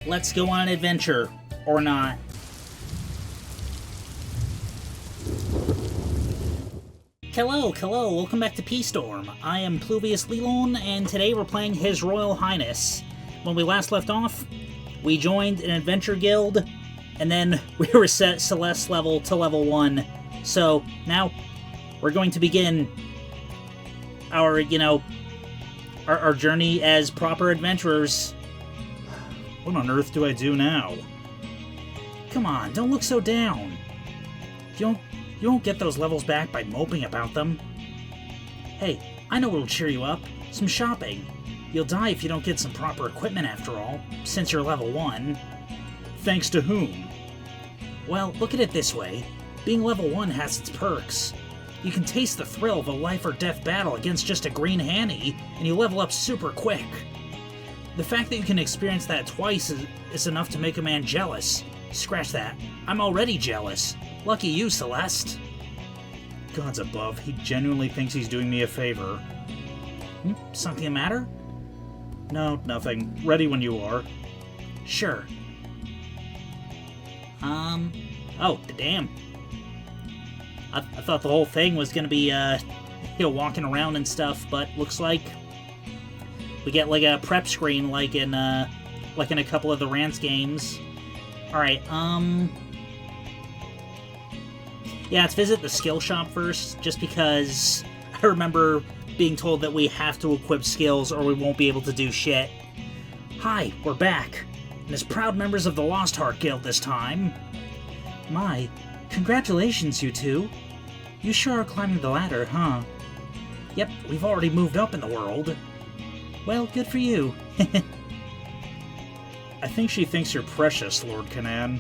Let's go on an adventure. Or not. Hello, welcome back to P-Storm. I am Pluvius Lilon, and today we're playing His Royal Highness. When we last left off, we joined an adventure guild, and then we were set Celeste level to level 1. So, now, we're going to begin our, our journey as proper adventurers. What on earth do I do now? Come on, don't look so down. You won't get those levels back by moping about them. Hey, I know what'll cheer you up. Some shopping. You'll die if you don't get some proper equipment after all, since you're level 1. Thanks to whom? Well, look at it this way. Being level 1 has its perks. You can taste the thrill of a life or death battle against just a green Hanny, and you level up super quick. The fact that you can experience that twice is enough to make a man jealous. Scratch that. I'm already jealous. Lucky you, Celeste. Gods above, he genuinely thinks he's doing me a favor. Something the matter? No, nothing. Ready when you are. Sure. Oh, damn. I thought the whole thing was gonna be, walking around and stuff, but looks like we get, like, a prep screen like in a couple of the Rance games. Alright, yeah, let's visit the skill shop first, just because I remember being told that we have to equip skills or we won't be able to do shit. Hi, we're back, and as proud members of the Lost Heart Guild this time. My, congratulations, you two. You sure are climbing the ladder, huh? Yep, we've already moved up in the world. Well, good for you. I think she thinks you're precious, Lord Canaan.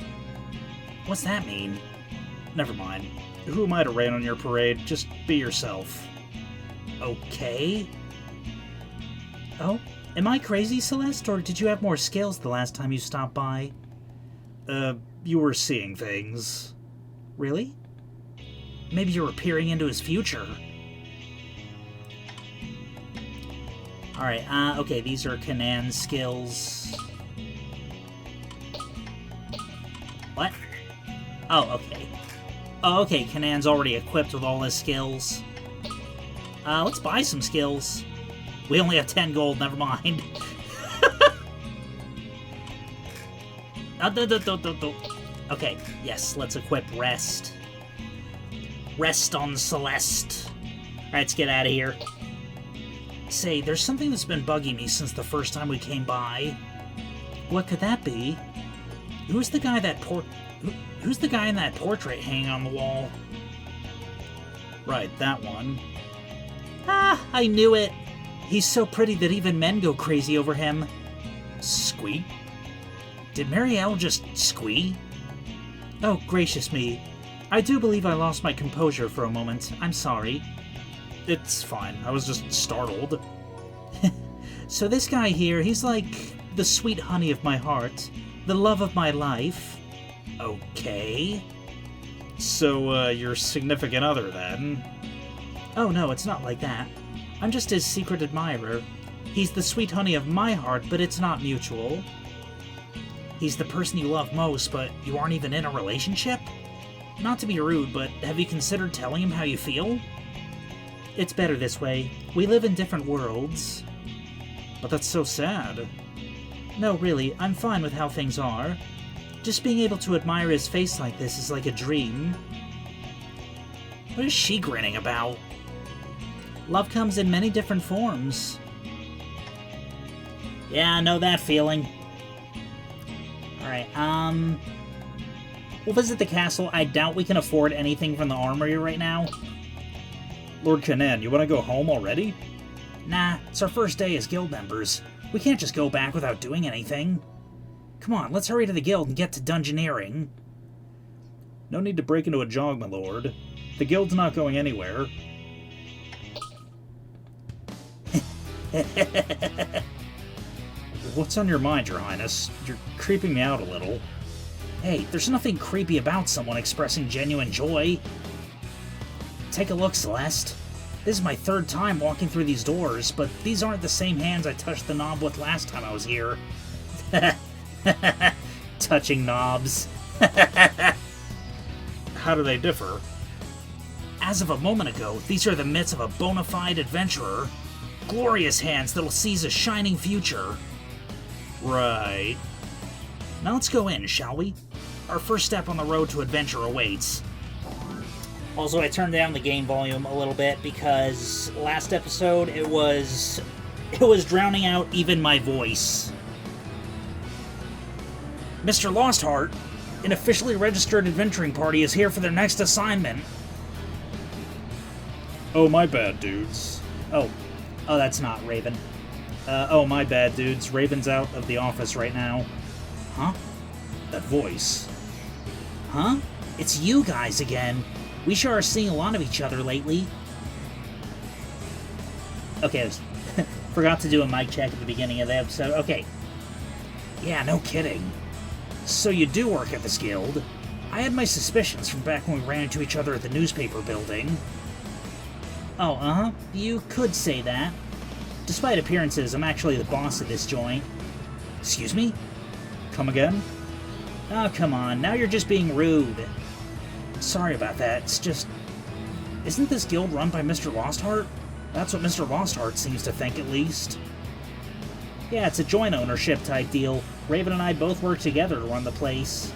What's that mean? Never mind. Who am I to rain on your parade? Just be yourself. Okay. Oh, am I crazy, Celeste, or did you have more skills the last time you stopped by? You were seeing things. Really? Maybe you were peering into his future. Alright, okay, these are Canaan's skills. What? Oh, okay. Oh, okay, Canaan's already equipped with all his skills. Let's buy some skills. We only have 10 gold, never mind. Okay, yes, let's equip Rest. Rest on Celeste. Alright, let's get out of here. Say, there's something that's been bugging me since the first time we came by. What could that be? Who's the guy in that portrait hanging on the wall? Right, that one. Ah, I knew it. He's so pretty that even men go crazy over him. Squeak? Did Marielle just squee? Oh, gracious me. I do believe I lost my composure for a moment. I'm sorry. It's fine. I was just startled. So this guy here, he's like the sweet honey of my heart. The love of my life. Okay. So, your significant other, then? Oh no, it's not like that. I'm just his secret admirer. He's the sweet honey of my heart, but it's not mutual. He's the person you love most, but you aren't even in a relationship? Not to be rude, but have you considered telling him how you feel? It's better this way. We live in different worlds. But that's so sad. No, really, I'm fine with how things are. Just being able to admire his face like this is like a dream. What is she grinning about? Love comes in many different forms. Yeah, I know that feeling. Alright, we'll visit the castle. I doubt we can afford anything from the armory right now. Lord Canaan, you want to go home already? Nah, it's our first day as guild members. We can't just go back without doing anything. Come on, let's hurry to the guild and get to dungeoneering. No need to break into a jog, my lord. The guild's not going anywhere. What's on your mind, your highness? You're creeping me out a little. Hey, there's nothing creepy about someone expressing genuine joy. Take a look, Celeste. This is my third time walking through these doors, but these aren't the same hands I touched the knob with last time I was here. Touching knobs. How do they differ? As of a moment ago, these are the mitts of a bona fide adventurer. Glorious hands that'll seize a shining future. Right. Now let's go in, shall we? Our first step on the road to adventure awaits. Also, I turned down the game volume a little bit because last episode it was drowning out even my voice. Mr. Lostheart, an officially registered adventuring party is here for their next assignment. Oh, my bad, dudes. Oh, that's not Raven. Oh, my bad, dudes. Raven's out of the office right now. Huh? That voice. Huh? It's you guys again. We sure are seeing a lot of each other lately. Okay, forgot to do a mic check at the beginning of the episode. Okay. Yeah, no kidding. So you do work at this guild? I had my suspicions from back when we ran into each other at the newspaper building. Oh, uh-huh. You could say that. Despite appearances, I'm actually the boss of this joint. Excuse me? Come again? Oh, come on. Now you're just being rude. Sorry about that. It's just... Isn't this guild run by Mr. Lostheart? That's what Mr. Lostheart seems to think, at least. Yeah, it's a joint ownership type deal. Raven and I both work together to run the place.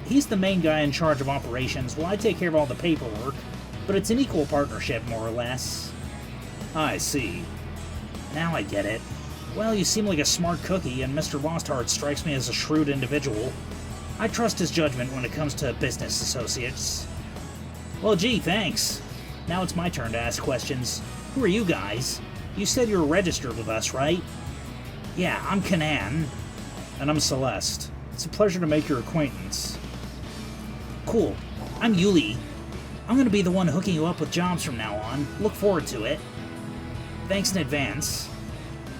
He's the main guy in charge of operations, while I take care of all the paperwork. But it's an equal partnership, more or less. I see. Now I get it. Well, you seem like a smart cookie, and Mr. Lostheart strikes me as a shrewd individual. I trust his judgment when it comes to business associates. Well, gee, thanks. Now it's my turn to ask questions. Who are you guys? You said you were registered with us, right? Yeah, I'm Kanan. And I'm Celeste. It's a pleasure to make your acquaintance. Cool. I'm Yuli. I'm gonna be the one hooking you up with jobs from now on. Look forward to it. Thanks in advance.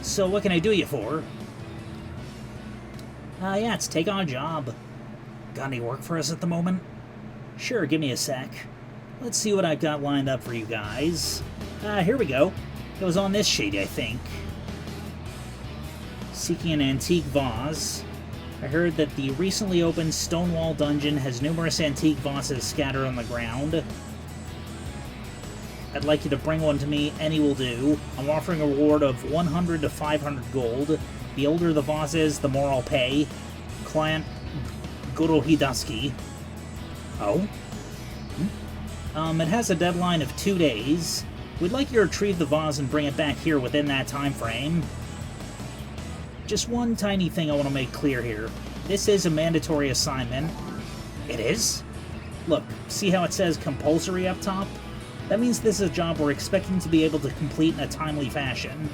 So what can I do you for? Yeah, it's take on a job. Got any work for us at the moment? Sure, give me a sec. Let's see what I've got lined up for you guys. Here we go. It was on this sheet, I think. Seeking an antique vase. I heard that the recently opened Stonewall Dungeon has numerous antique vases scattered on the ground. I'd like you to bring one to me, any will do. I'm offering a reward of 100 to 500 gold. The older the vase is, the more I'll pay. Client Goro Hidaski. Oh? It has a deadline of 2 days. We'd like you to retrieve the vase and bring it back here within that time frame. Just one tiny thing I want to make clear here. This is a mandatory assignment. It is? Look, see how it says compulsory up top? That means this is a job we're expecting to be able to complete in a timely fashion.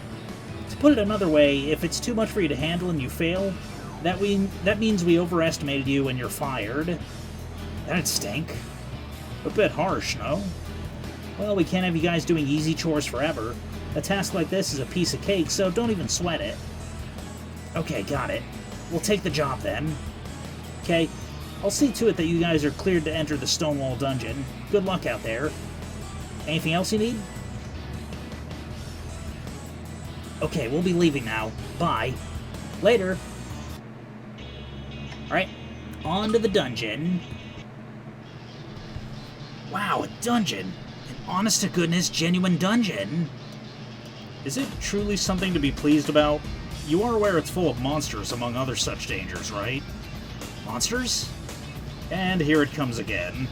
To put it another way, if it's too much for you to handle and you fail, that means we overestimated you and you're fired. That'd stink. A bit harsh, no? Well, we can't have you guys doing easy chores forever. A task like this is a piece of cake, so don't even sweat it. Okay, got it. We'll take the job then. Okay, I'll see to it that you guys are cleared to enter the Stonewall Dungeon. Good luck out there. Anything else you need? Okay, we'll be leaving now. Bye. Later. Alright, on to the dungeon. Wow, a dungeon. An honest-to-goodness, genuine dungeon. Is it truly something to be pleased about? You are aware it's full of monsters, among other such dangers, right? Monsters? And here it comes again.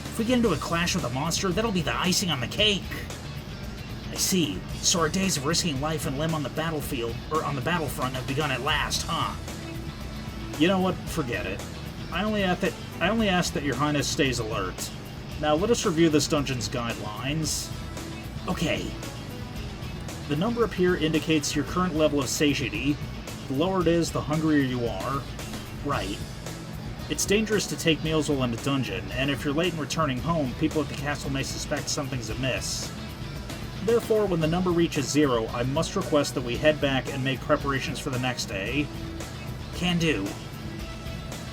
If we get into a clash with a monster, that'll be the icing on the cake. I see. So our days of risking life and limb on the battlefield, or on the battlefront, have begun at last, huh? You know what? Forget it. I only ask that your Highness stays alert. Now let us review this dungeon's guidelines. Okay. The number up here indicates your current level of satiety. The lower it is, the hungrier you are. Right. It's dangerous to take meals while in a dungeon, and if you're late in returning home, people at the castle may suspect something's amiss. Therefore, when the number reaches 0, I must request that we head back and make preparations for the next day. Can do.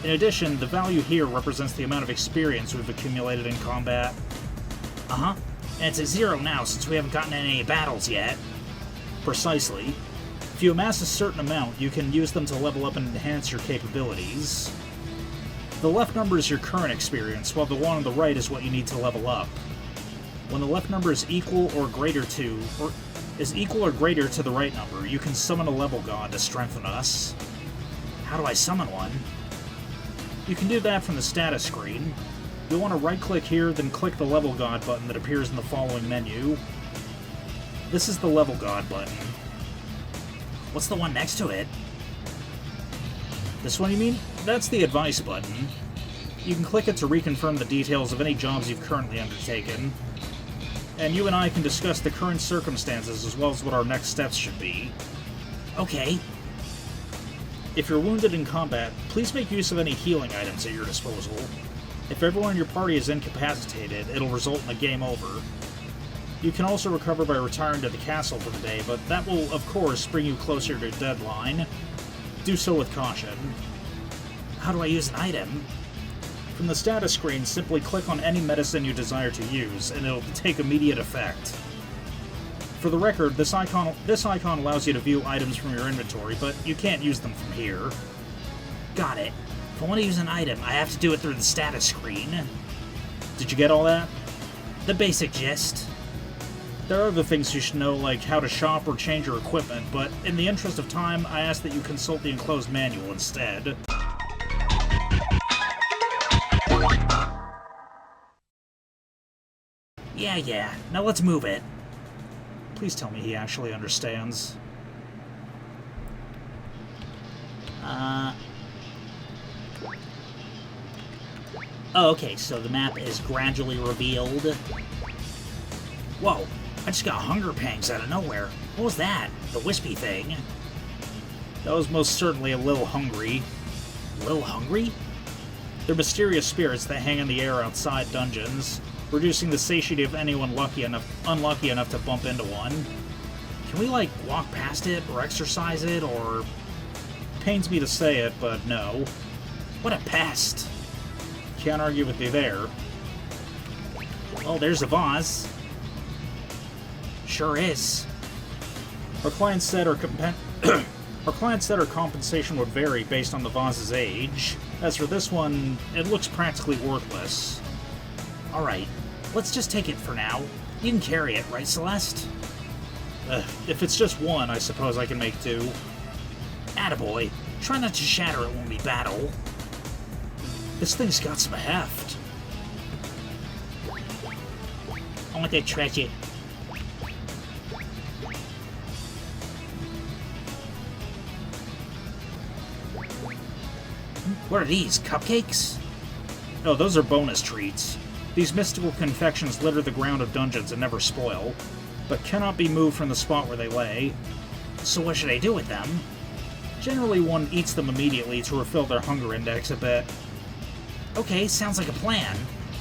In addition, the value here represents the amount of experience we've accumulated in combat. Uh-huh. And it's at 0 now, since we haven't gotten any battles yet. Precisely. If you amass a certain amount, you can use them to level up and enhance your capabilities. The left number is your current experience, while the one on the right is what you need to level up. When the left number is equal or greater to the right number, you can summon a level god to strengthen us. How do I summon one? You can do that from the status screen. You'll want to right-click here, then click the level god button that appears in the following menu. This is the level god button. What's the one next to it? This one, you mean? That's the advice button. You can click it to reconfirm the details of any jobs you've currently undertaken. And you and I can discuss the current circumstances as well as what our next steps should be. Okay. If you're wounded in combat, please make use of any healing items at your disposal. If everyone in your party is incapacitated, it'll result in a game over. You can also recover by retiring to the castle for the day, but that will, of course, bring you closer to your deadline. Do so with caution. How do I use an item? From the status screen, simply click on any medicine you desire to use, and it'll take immediate effect. For the record, this icon allows you to view items from your inventory, but you can't use them from here. Got it. If I want to use an item, I have to do it through the status screen. Did you get all that? The basic gist. There are other things you should know, like how to shop or change your equipment, but in the interest of time, I ask that you consult the enclosed manual instead. Yeah. Now let's move it. Please tell me he actually understands. Oh, okay, so the map is gradually revealed. Whoa, I just got hunger pangs out of nowhere. What was that? The wispy thing? That was most certainly a little hungry. Lil hungry? They're mysterious spirits that hang in the air outside dungeons, reducing the satiety of anyone unlucky enough to bump into one. Can we, like, walk past it or exercise it, or... Pains me to say it, but no. What a pest. Can't argue with you there. Oh, there's a vase. Sure is. Our client said our compensation would vary based on the vase's age. As for this one, it looks practically worthless. Alright, let's just take it for now. You can carry it, right, Celeste? If it's just one, I suppose I can make two. Attaboy. Try not to shatter it when we battle. This thing's got some heft. I want that treasure. What are these, cupcakes? Oh, those are bonus treats. These mystical confections litter the ground of dungeons and never spoil, but cannot be moved from the spot where they lay. So what should I do with them? Generally, one eats them immediately to refill their hunger index a bit. Okay, sounds like a plan.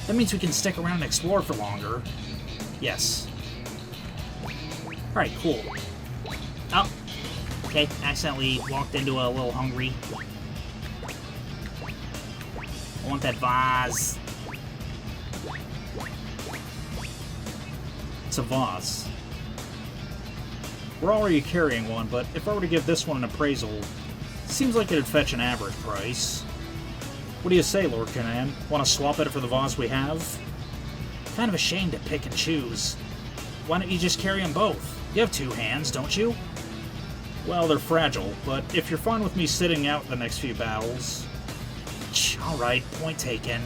That means we can stick around and explore for longer. Yes. Alright, cool. Oh. Okay, accidentally walked into a little hungry. I want that vase. It's a vase. We're already carrying one, but if I were to give this one an appraisal, it seems like it'd fetch an average price. What do you say, Lord Canaan? Want to swap it for the vase we have? Kind of ashamed to pick and choose. Why don't you just carry them both? You have two hands, don't you? Well, they're fragile, but if you're fine with me sitting out the next few battles... Alright, point taken.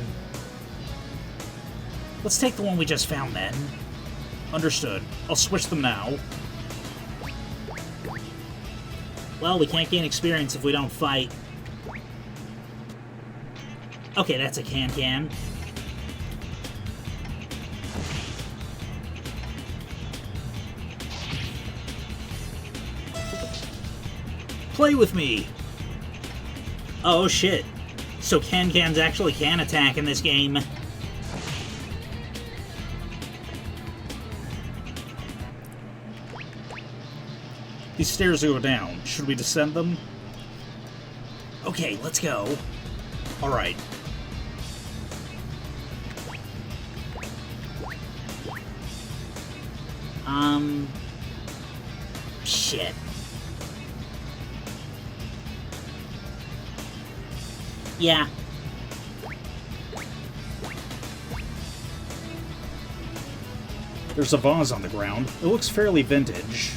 Let's take the one we just found, then. Understood. I'll switch them now. Well, we can't gain experience if we don't fight. Okay, that's a can-can. Play with me! Oh, shit. So can-cans actually can attack in this game. These stairs go down. Should we descend them? Okay, let's go. Alright. Shit. Yeah. There's a vase on the ground. It looks fairly vintage.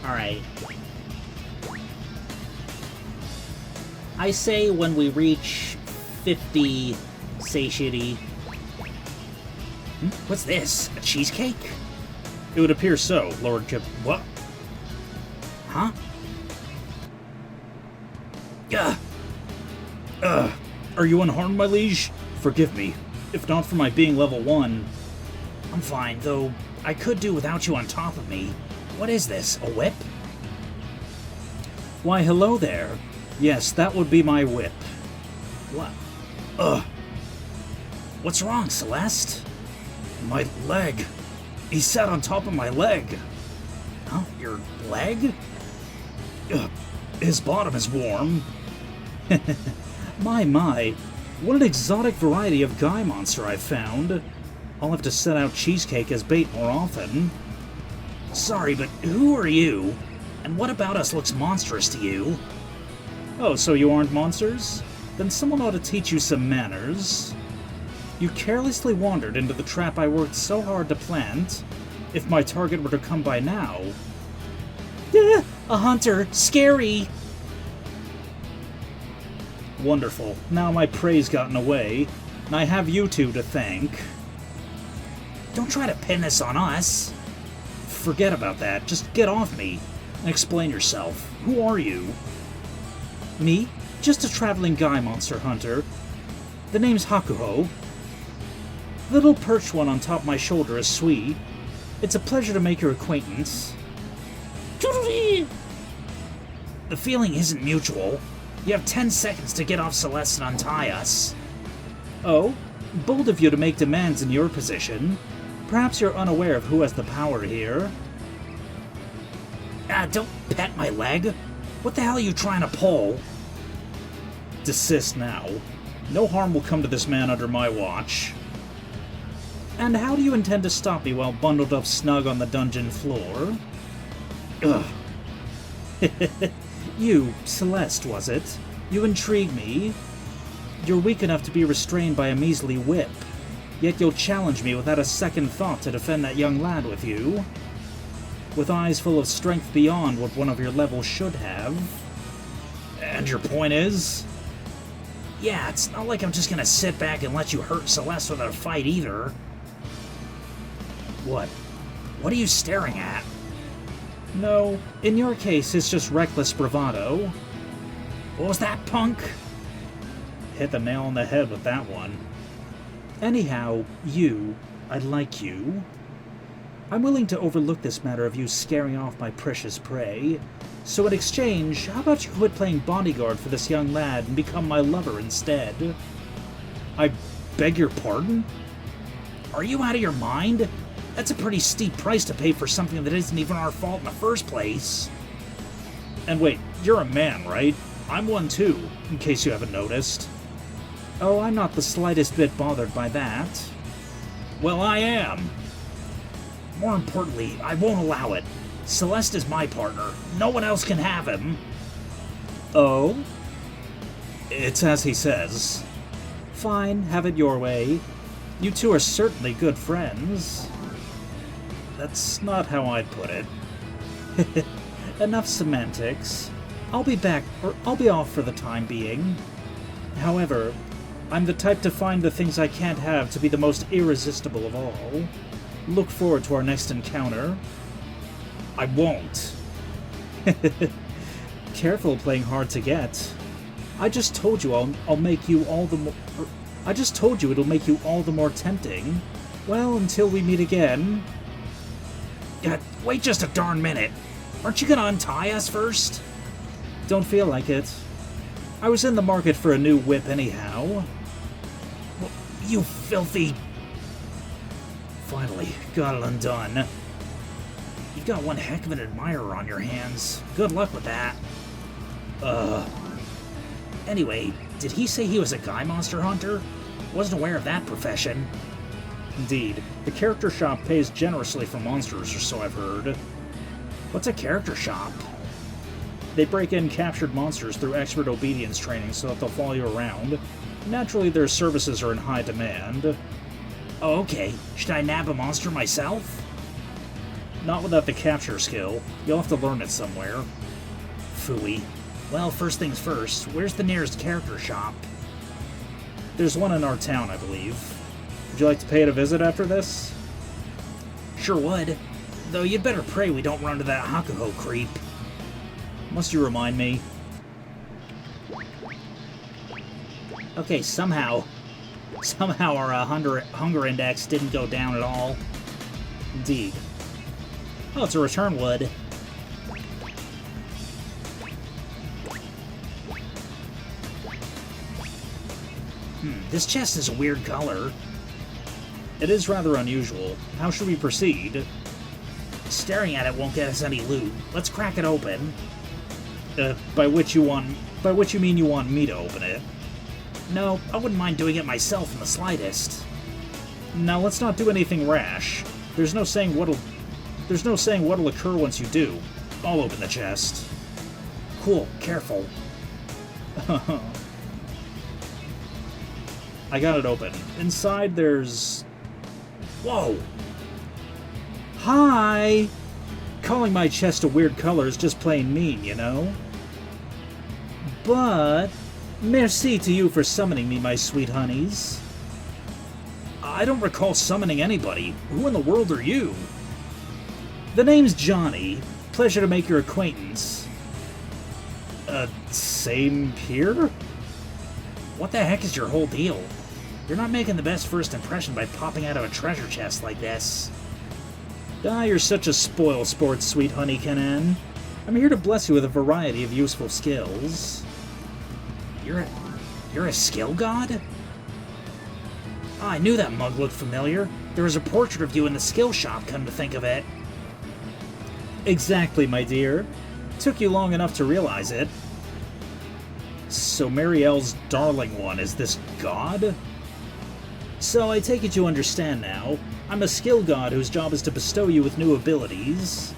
Alright. I say when we reach 50 satiety... What's this? A cheesecake? It would appear so, Lord Kip... What? Huh? Are you unharmed, my liege? Forgive me. If not for my being level 1. I'm fine, though I could do without you on top of me. What is this, a whip? Why, hello there. Yes, that would be my whip. What? What's wrong, Celeste? My leg. He sat on top of my leg. Huh? Your leg? His bottom is warm. My. What an exotic variety of guy monster I've found. I'll have to set out cheesecake as bait more often. Sorry, but who are you? And what about us looks monstrous to you? Oh, so you aren't monsters? Then someone ought to teach you some manners. You carelessly wandered into the trap I worked so hard to plant. If my target were to come by now... A hunter! Scary! Wonderful. Now my prey's gotten away, and I have you two to thank. Don't try to pin this on us. Forget about that. Just get off me and explain yourself. Who are you? Me? Just a traveling guy monster hunter. The name's Hakuho. The little perched one on top my shoulder is Sui. It's a pleasure to make your acquaintance. The feeling isn't mutual. You have 10 seconds to get off Celeste and untie us. Oh? Bold of you to make demands in your position. Perhaps you're unaware of who has the power here. Don't pet my leg. What the hell are you trying to pull? Desist now. No harm will come to this man under my watch. And how do you intend to stop me while bundled up snug on the dungeon floor? You, Celeste, was it? You intrigue me. You're weak enough to be restrained by a measly whip, yet you'll challenge me without a second thought to defend that young lad with you. With eyes full of strength beyond what one of your level should have. And your point is? Yeah, it's not like I'm just gonna sit back and let you hurt Celeste without a fight either. What? What are you staring at? No, in your case, it's just reckless bravado. What was that, punk? Hit the nail on the head with that one. Anyhow, I'd like you. I'm willing to overlook this matter of you scaring off my precious prey. So in exchange, how about you quit playing bodyguard for this young lad and become my lover instead? I beg your pardon? Are you out of your mind? That's a pretty steep price to pay for something that isn't even our fault in the first place. And wait, you're a man, right? I'm one too, in case you haven't noticed. Oh, I'm not the slightest bit bothered by that. Well, I am. More importantly, I won't allow it. Celeste is my partner. No one else can have him. Oh? It's as he says. Fine, have it your way. You two are certainly good friends. That's not how I'd put it. Enough semantics. I'll be back, or I'll be off for the time being. However, I'm the type to find the things I can't have to be the most irresistible of all. Look forward to our next encounter. I won't. Careful playing hard to get. I just told you I'll make you all the more... I just told you it'll make you all the more tempting. Well, until we meet again... Wait just a darn minute. Aren't you gonna untie us first? Don't feel like it. I was in the market for a new whip anyhow. Well, you filthy... Finally, got it undone. You've got one heck of an admirer on your hands. Good luck with that. Anyway, did he say he was a guy monster hunter? Wasn't aware of that profession. Indeed, the character shop pays generously for monsters, or so I've heard. What's a character shop? They break in captured monsters through expert obedience training so that they'll follow you around. Naturally, their services are in high demand. Oh, okay. Should I nab a monster myself? Not without the capture skill. You'll have to learn it somewhere. Phooey. Well, first things first, where's the nearest character shop? There's one in our town, I believe. Would you like to pay it a visit after this? Sure would. Though you'd better pray we don't run into that Hakuho creep. Must you remind me? Okay, somehow our hunger index didn't go down at all. Indeed. Oh, it's a return wood. This chest is a weird color. It is rather unusual. How should we proceed? Staring at it won't get us any loot. Let's crack it open. By which you mean you want me to open it? No, I wouldn't mind doing it myself in the slightest. Now let's not do anything rash. There's no saying what'll occur once you do. I'll open the chest. Cool, careful. I got it open. Inside there's... Whoa! Hi! Calling my chest a weird color is just plain mean, you know? But... merci to you for summoning me, my sweet honeys. I don't recall summoning anybody. Who in the world are you? The name's Johnny. Pleasure to make your acquaintance. Same here? What the heck is your whole deal? You're not making the best first impression by popping out of a treasure chest like this. Ah, you're such a spoil-sport, sweet honey Kanan. I'm here to bless you with a variety of useful skills. You're a skill god? Oh, I knew that mug looked familiar. There was a portrait of you in the skill shop, come to think of it. Exactly, my dear. Took you long enough to realize it. So Marielle's darling one is this god? So I take it you understand now. I'm a skill god whose job is to bestow you with new abilities.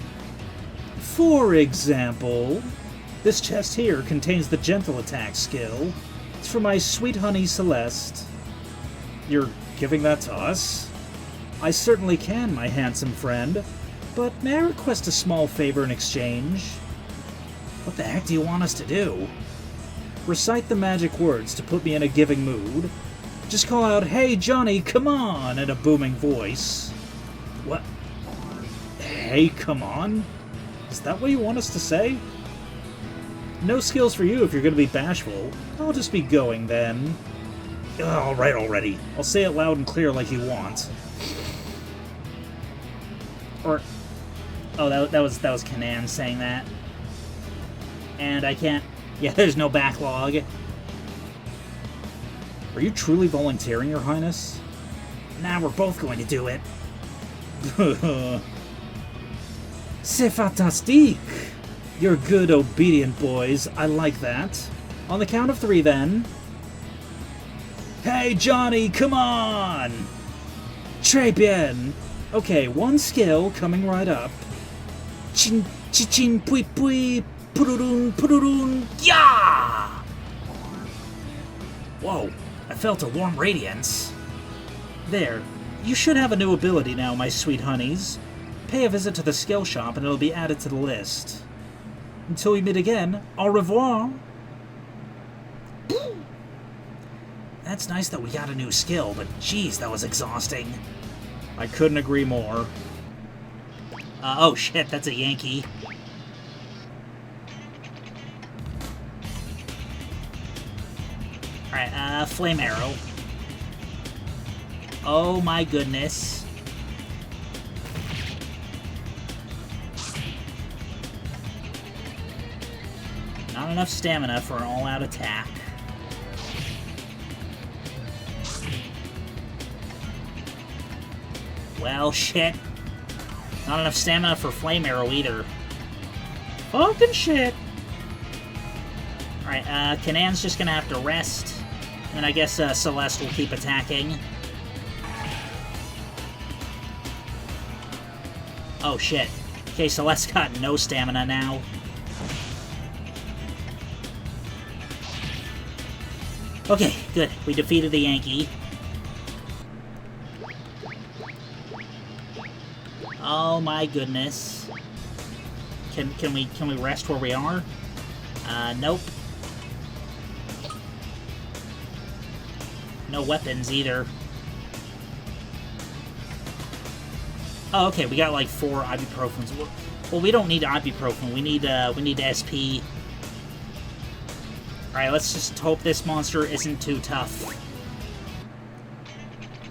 For example, this chest here contains the gentle attack skill. It's for my sweet honey Celeste. You're giving that to us? I certainly can, my handsome friend. But may I request a small favor in exchange? What the heck do you want us to do? Recite the magic words to put me in a giving mood. Just call out, "Hey Johnny, come on!" in a booming voice. What? Hey, come on? Is that what you want us to say? No skills for you if you're going to be bashful. I'll just be going then. Alright already. I'll say it loud and clear like you want. Or... Oh, that was Kanan saying that. And I can't... Yeah, there's no backlog. Are you truly volunteering, Your Highness? Nah, we're both going to do it. C'est fantastique! You're good, obedient boys. I like that. On the count of 3, then. Hey, Johnny, come on! Très bien! Okay, one skill coming right up. Chin, chin, pui, pui, pururun, pururun, yeah! Whoa, I felt a warm radiance. There. You should have a new ability now, my sweet honeys. Pay a visit to the skill shop and it'll be added to the list. Until we meet again, au revoir! That's nice that we got a new skill, but geez, that was exhausting. I couldn't agree more. Oh shit, that's a Yankee. Alright, flame arrow. Oh my goodness. Not enough stamina for an all-out attack. Well, shit. Not enough stamina for flame arrow either. Fucking shit! Alright, Kanan's just gonna have to rest. And I guess Celeste will keep attacking. Oh, shit. Okay, Celeste got no stamina now. Okay, good. We defeated the Yankee. Oh my goodness. Can we rest where we are? Nope. No weapons either. Oh, okay, we got like 4 ibuprofens. Well, we don't need ibuprofen. We need SP. Alright, let's just hope this monster isn't too tough.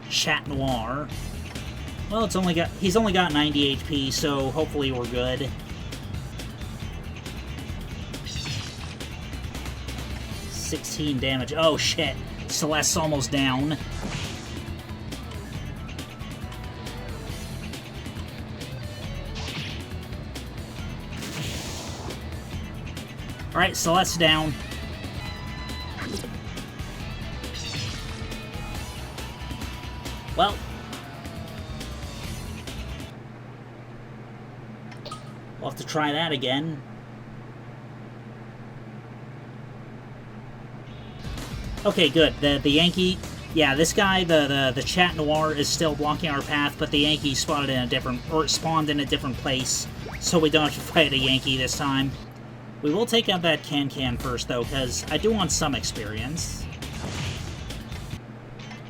Chat Noir. Well, he's only got 90 HP, so hopefully we're good. $16 damage. Oh shit. Celeste's almost down. Alright, Celeste's down. Well. We'll have to try that again. Okay, good. The Yankee... Yeah, this guy, the Chat Noir, is still blocking our path, but the Yankee spawned in a different place, so we don't have to fight a Yankee this time. We will take out that Can first, though, because I do want some experience.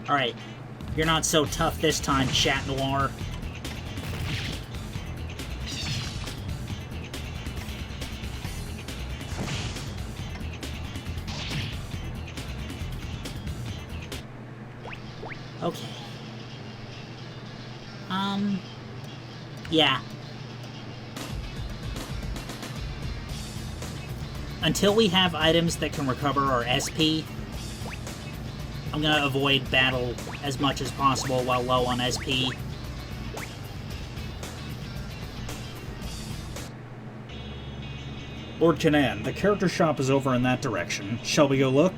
Alright. You're not so tough this time, Chat Noir. Okay. Yeah. Until we have items that can recover our SP, I'm gonna avoid battle as much as possible while low on SP. Lord Kanan, the character shop is over in that direction. Shall we go look?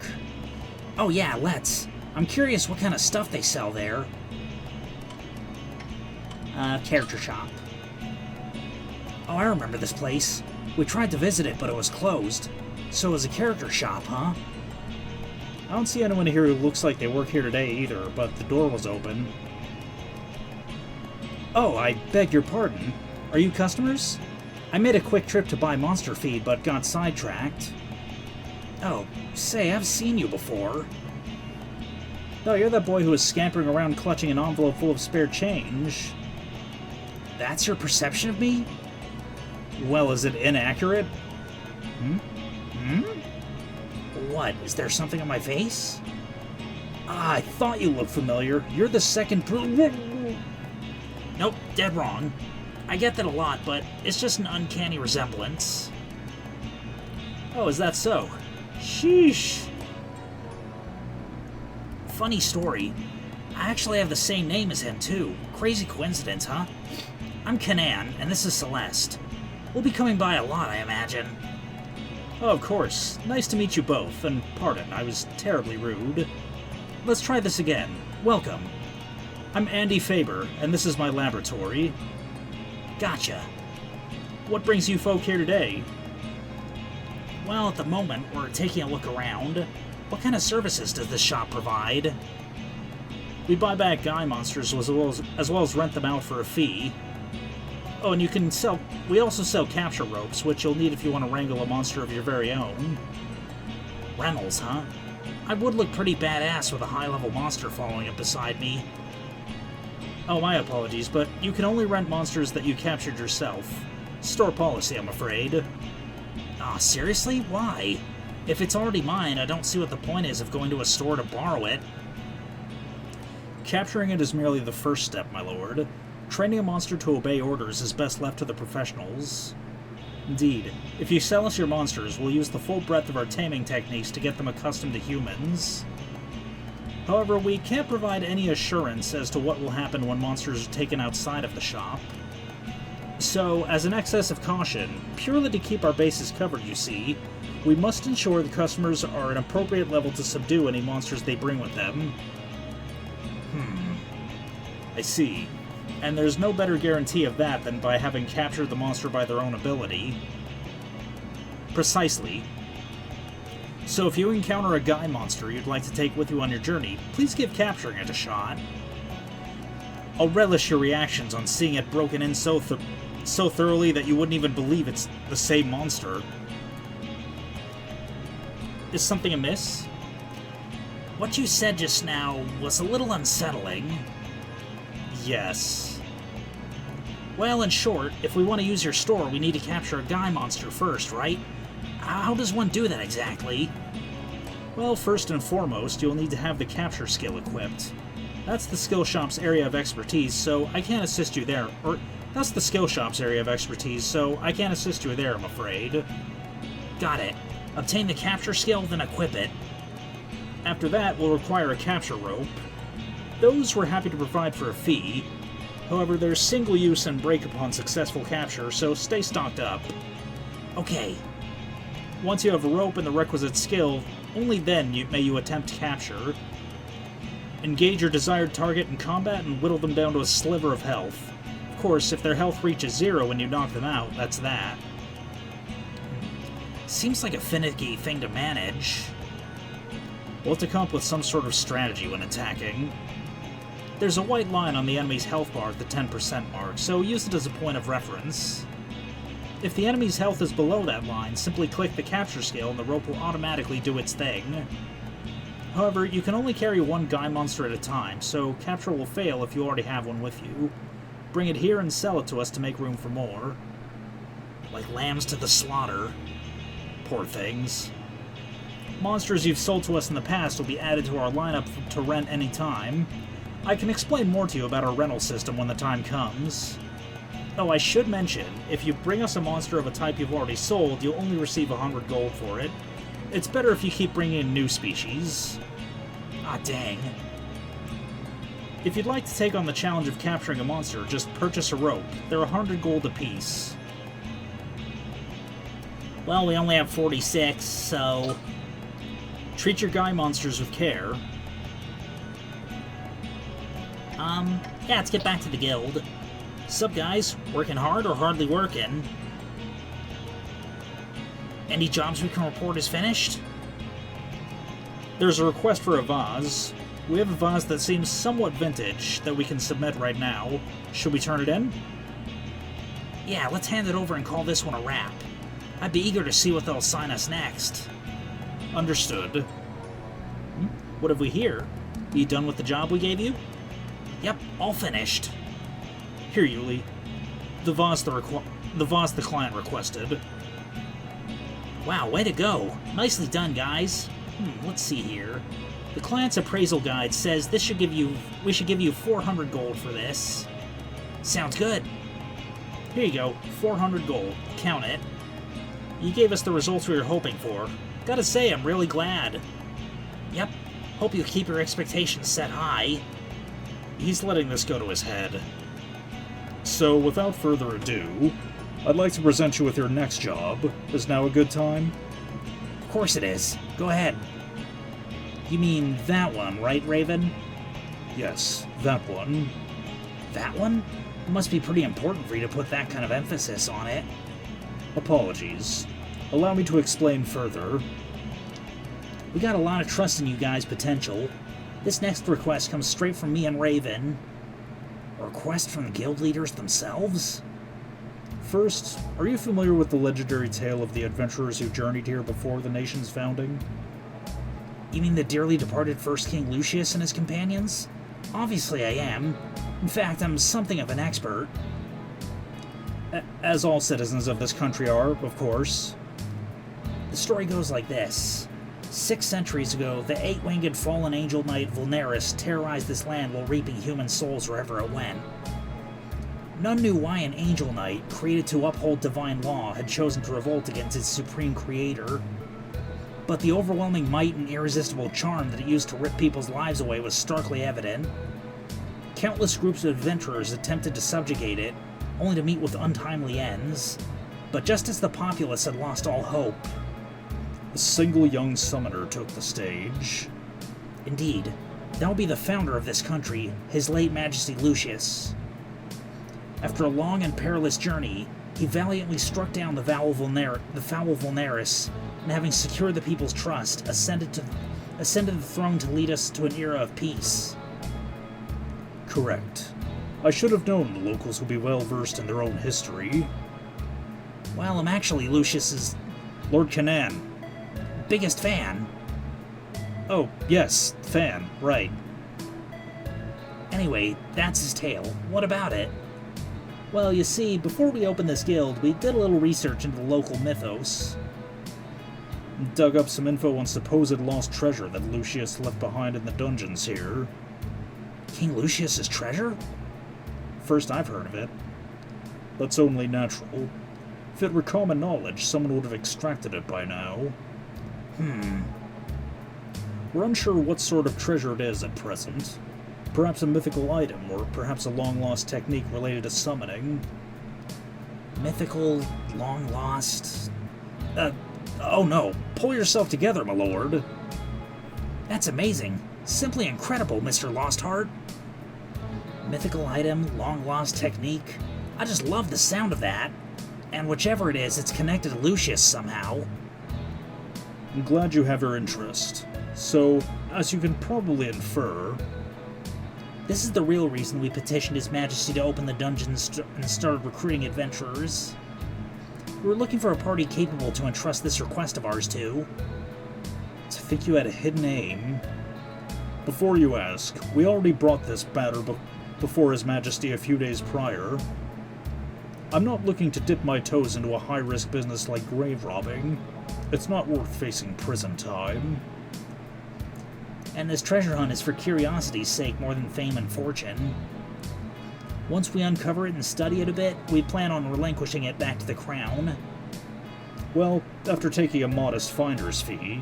Oh yeah, let's. I'm curious what kind of stuff they sell there. Character shop. Oh, I remember this place. We tried to visit it, but it was closed. So it was a character shop, huh? I don't see anyone here who looks like they work here today either, but the door was open. Oh, I beg your pardon. Are you customers? I made a quick trip to buy monster feed, but got sidetracked. Oh, say, I've seen you before. No, you're that boy who was scampering around clutching an envelope full of spare change. That's your perception of me? Well, is it inaccurate? What? Is there something on my face? Ah, I thought you looked familiar. You're the second Nope, dead wrong. I get that a lot, but it's just an uncanny resemblance. Oh, is that so? Sheesh. Funny story. I actually have the same name as him, too. Crazy coincidence, huh? I'm Kanan, and this is Celeste. We'll be coming by a lot, I imagine. Oh, of course. Nice to meet you both, and pardon, I was terribly rude. Let's try this again. Welcome. I'm Andy Faber, and this is my laboratory. Gotcha. What brings you folk here today? Well, at the moment, we're taking a look around. What kind of services does this shop provide? We buy back guy monsters as well as rent them out for a fee. Oh, and we also sell capture ropes, which you'll need if you want to wrangle a monster of your very own. Rentals, huh? I would look pretty badass with a high-level monster following up beside me. Oh, my apologies, but you can only rent monsters that you captured yourself. Store policy, I'm afraid. Ah, seriously? Why? If it's already mine, I don't see what the point is of going to a store to borrow it. Capturing it is merely the first step, my lord. Training a monster to obey orders is best left to the professionals. Indeed, if you sell us your monsters, we'll use the full breadth of our taming techniques to get them accustomed to humans. However, we can't provide any assurance as to what will happen when monsters are taken outside of the shop. So, as an excess of caution, purely to keep our bases covered, you see, we must ensure the customers are at an appropriate level to subdue any monsters they bring with them. I see. And there's no better guarantee of that than by having captured the monster by their own ability. Precisely. So if you encounter a guy monster you'd like to take with you on your journey, please give capturing it a shot. I'll relish your reactions on seeing it broken in so thoroughly that you wouldn't even believe it's the same monster. Is something amiss? What you said just now was a little unsettling. Yes. Well, in short, if we want to use your store, we need to capture a guy monster first, right? How does one do that exactly? Well, first and foremost, you'll need to have the capture skill equipped. That's the skill shop's area of expertise, so I can't assist you there. Or, that's the skill shop's area of expertise, so I can't assist you there, I'm afraid. Got it. Obtain the capture skill, then equip it. After that, we'll require a capture rope. Those we're happy to provide for a fee. However, they're single use and break upon successful capture, so stay stocked up. Okay. Once you have a rope and the requisite skill, only then may you attempt capture. Engage your desired target in combat and whittle them down to a sliver of health. Of course, if their health reaches 0 when you knock them out, that's that. Seems like a finicky thing to manage. We'll have to come up with some sort of strategy when attacking. There's a white line on the enemy's health bar at the 10% mark, so use it as a point of reference. If the enemy's health is below that line, simply click the capture skill and the rope will automatically do its thing. However, you can only carry one guy monster at a time, so capture will fail if you already have one with you. Bring it here and sell it to us to make room for more. Like lambs to the slaughter. Poor things. Monsters you've sold to us in the past will be added to our lineup to rent any time. I can explain more to you about our rental system when the time comes. Oh, I should mention, if you bring us a monster of a type you've already sold, you'll only receive 100 gold for it. It's better if you keep bringing in new species. Ah, dang. If you'd like to take on the challenge of capturing a monster, just purchase a rope. They're 100 gold apiece. Well, we only have 46, so... Treat your guy monsters with care. Yeah, let's get back to the guild. Sup, guys? Working hard or hardly working? Any jobs we can report is finished? There's a request for a vase. We have a vase that seems somewhat vintage that we can submit right now. Should we turn it in? Yeah, let's hand it over and call this one a wrap. I'd be eager to see what they'll assign us next. Understood. What have we here? You done with the job we gave you? Yep, all finished. Here, Yuli. The vase the client requested. Wow, way to go. Nicely done, guys. Let's see here. The client's appraisal guide says we should give you 400 gold for this. Sounds good. Here you go, 400 gold. Count it. You gave us the results we were hoping for. Gotta say, I'm really glad. Yep. Hope you keep your expectations set high. He's letting this go to his head. So, without further ado, I'd like to present you with your next job. Is now a good time? Of course it is. Go ahead. You mean that one, right, Raven? Yes, that one. That one? It must be pretty important for you to put that kind of emphasis on it. Apologies. Allow me to explain further. We got a lot of trust in you guys' potential. This next request comes straight from me and Raven. A request from the guild leaders themselves? First, are you familiar with the legendary tale of the adventurers who journeyed here before the nation's founding? You mean the dearly departed First King Lucius and his companions? Obviously I am. In fact, I'm something of an expert. As all citizens of this country are, of course. The story goes like this. 6 centuries ago, the 8-winged fallen angel knight Vulnerus terrorized this land while reaping human souls wherever it went. None knew why an angel knight, created to uphold divine law, had chosen to revolt against its supreme creator. But the overwhelming might and irresistible charm that it used to rip people's lives away was starkly evident. Countless groups of adventurers attempted to subjugate it, only to meet with untimely ends. But just as the populace had lost all hope, a single young summoner took the stage. Indeed, that will be the founder of this country, His late Majesty Lucius. After a long and perilous journey, he valiantly struck down the foul Vulnerus, and having secured the people's trust, ascended the throne to lead us to an era of peace. Correct. I should have known the locals would be well versed in their own history. Well, I'm actually Lucius's Lord Canaan. biggest fan. Oh, yes, fan, right. Anyway, that's his tale. What about it? Well, you see, before we opened this guild, we did a little research into the local mythos. Dug up some info on supposed lost treasure that Lucius left behind in the dungeons here. King Lucius's treasure? First I've heard of it. That's only natural. If it were common knowledge, someone would have extracted it by now. We're unsure what sort of treasure it is at present. Perhaps a mythical item, or perhaps a long-lost technique related to summoning. Mythical, long-lost... Oh no, pull yourself together, my lord. That's amazing. Simply incredible, Mr. Lostheart. Mythical item, long-lost technique. I just love the sound of that. And whichever it is, it's connected to Lucius somehow. I'm glad you have your interest. So, as you can probably infer... This is the real reason we petitioned His Majesty to open the dungeons and started recruiting adventurers. We were looking for a party capable to entrust this request of ours to. To think you had a hidden aim. Before you ask, we already brought this matter before His Majesty a few days prior. I'm not looking to dip my toes into a high-risk business like grave robbing. It's not worth facing prison time. And this treasure hunt is for curiosity's sake more than fame and fortune. Once we uncover it and study it a bit, we plan on relinquishing it back to the crown. Well, after taking a modest finder's fee,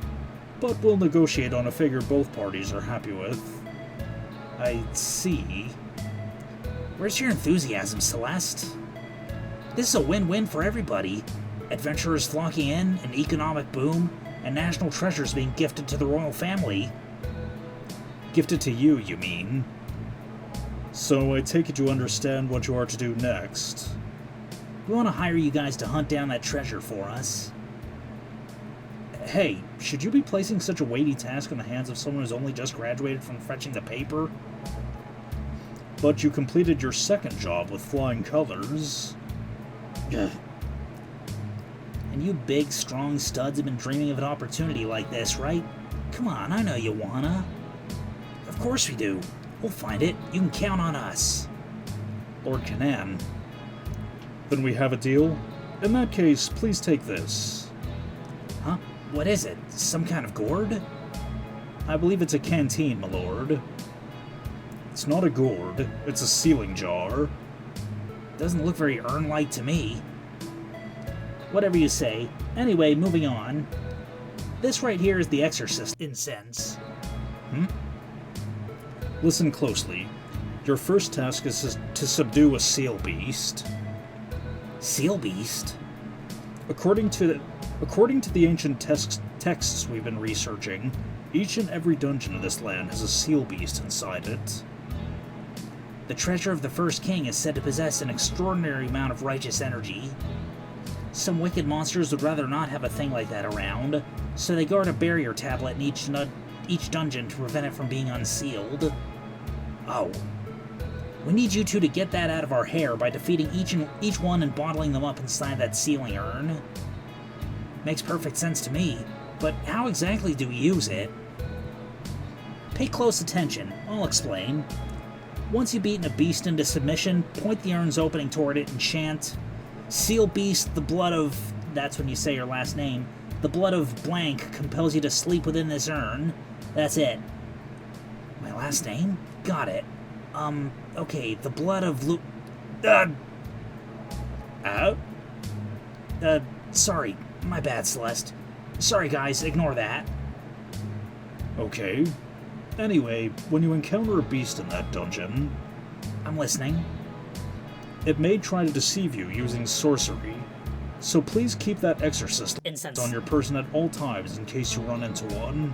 but we'll negotiate on a figure both parties are happy with. I see. Where's your enthusiasm, Celeste? This is a win-win for everybody. Adventurers flocking in, an economic boom, and national treasures being gifted to the royal family. Gifted to you, you mean? So I take it you understand what you are to do next. We want to hire you guys to hunt down that treasure for us. Hey, should you be placing such a weighty task in the hands of someone who's only just graduated from fetching the paper? But you completed your second job with flying colors. Ugh. And you big, strong studs have been dreaming of an opportunity like this, right? Come on, I know you wanna. Of course we do. We'll find it. You can count on us. Lord Canaan. Then we have a deal? In that case, please take this. Huh? What is it? Some kind of gourd? I believe it's a canteen, my lord. It's not a gourd. It's a sealing jar. Doesn't look very urn-like to me. Whatever you say. Anyway, moving on. This right here is the exorcist incense. Listen closely. Your first task is to subdue a seal beast. Seal beast? According to the ancient texts we've been researching, each and every dungeon of this land has a seal beast inside it. The treasure of the first king is said to possess an extraordinary amount of righteous energy. Some wicked monsters would rather not have a thing like that around, so they guard a barrier tablet in each dungeon to prevent it from being unsealed. Oh. We need you two to get that out of our hair by defeating each one and bottling them up inside that sealing urn. Makes perfect sense to me, but how exactly do we use it? Pay close attention, I'll explain. Once you've beaten a beast into submission, point the urn's opening toward it and chant, "Seal beast, the blood of..." That's when you say your last name. "The blood of blank compels you to sleep within this urn." That's it. My last name? Got it. Okay, the blood of sorry. My bad, Celeste. Sorry, guys, ignore that. Okay. Anyway, when you encounter a beast in that dungeon... I'm listening. It may try to deceive you using sorcery, so please keep that exorcist incense on your person at all times in case you run into one.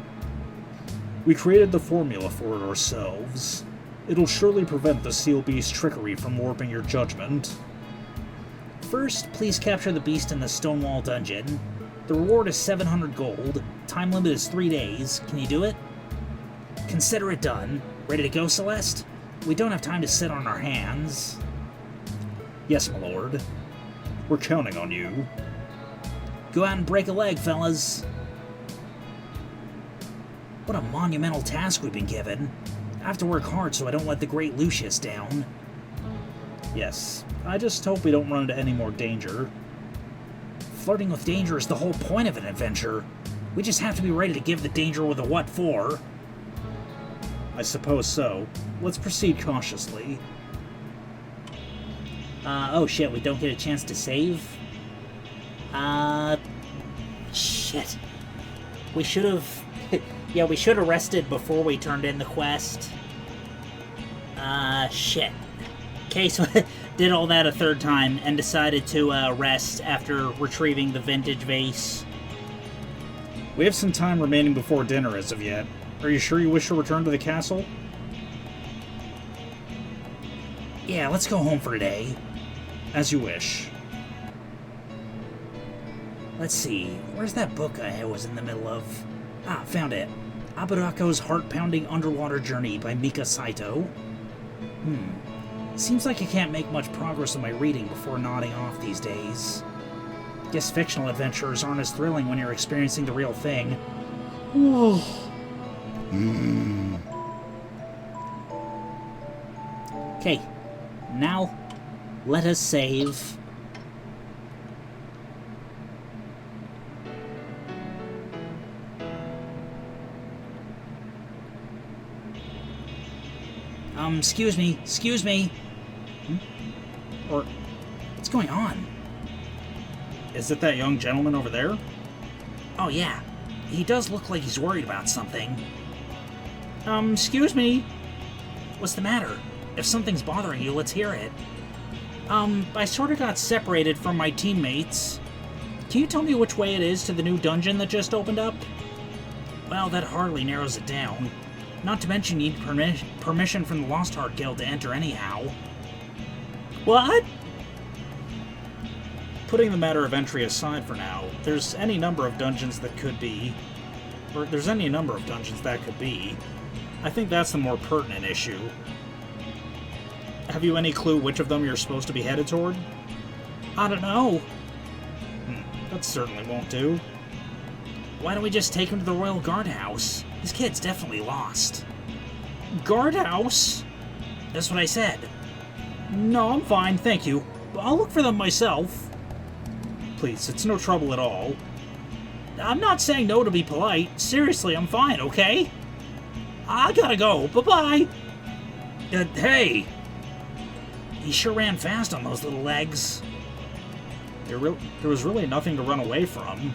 We created the formula for it ourselves. It'll surely prevent the seal beast's trickery from warping your judgment. First, please capture the beast in the Stonewall dungeon. The reward is 700 gold. Time limit is 3 days. Can you do it? Consider it done. Ready to go, Celeste? We don't have time to sit on our hands. Yes, my lord. We're counting on you. Go out and break a leg, fellas. What a monumental task we've been given. I have to work hard so I don't let the great Lucius down. Yes, I just hope we don't run into any more danger. Flirting with danger is the whole point of an adventure. We just have to be ready to give the danger with a what for. I suppose so. Let's proceed cautiously. Oh shit, we don't get a chance to save? Shit. We should have... yeah, we should have rested before we turned in the quest. Shit. Okay, so did all that a third time and decided to rest after retrieving the vintage vase. We have some time remaining before dinner as of yet. Are you sure you wish to return to the castle? Yeah, let's go home for today. As you wish. Let's see, where's that book I was in the middle of? Ah, found it. Aburako's Heart-Pounding Underwater Journey by Mika Saito. Seems like I can't make much progress in my reading before nodding off these days. Guess fictional adventures aren't as thrilling when you're experiencing the real thing. Okay, now let us save. Excuse me. Or, what's going on? Is it that young gentleman over there? Oh yeah, he does look like he's worried about something. Excuse me. What's the matter? If something's bothering you, let's hear it. I sort of got separated from my teammates. Can you tell me which way it is to the new dungeon that just opened up? Well, that hardly narrows it down. Not to mention you need permission from the Lost Heart Guild to enter anyhow. What? Putting the matter of entry aside for now, there's any number of dungeons that could be. Or there's any number of dungeons that could be. I think that's the more pertinent issue. Have you any clue which of them you're supposed to be headed toward? I don't know. That certainly won't do. Why don't we just take him to the Royal Guardhouse? This kid's definitely lost. Guardhouse? That's what I said. No, I'm fine, thank you. I'll look for them myself. Please, it's no trouble at all. I'm not saying no to be polite. Seriously, I'm fine, okay? I gotta go. Bye-bye. Hey! He sure ran fast on those little legs. There was really nothing to run away from.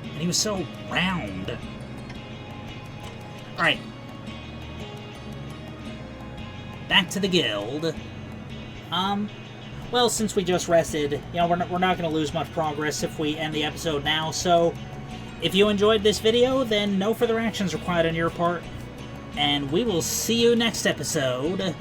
And he was so round. Alright. Back to the guild. Well, since we just rested, you know, we're not going to lose much progress if we end the episode now, so if you enjoyed this video, then no further actions required on your part, and we will see you next episode.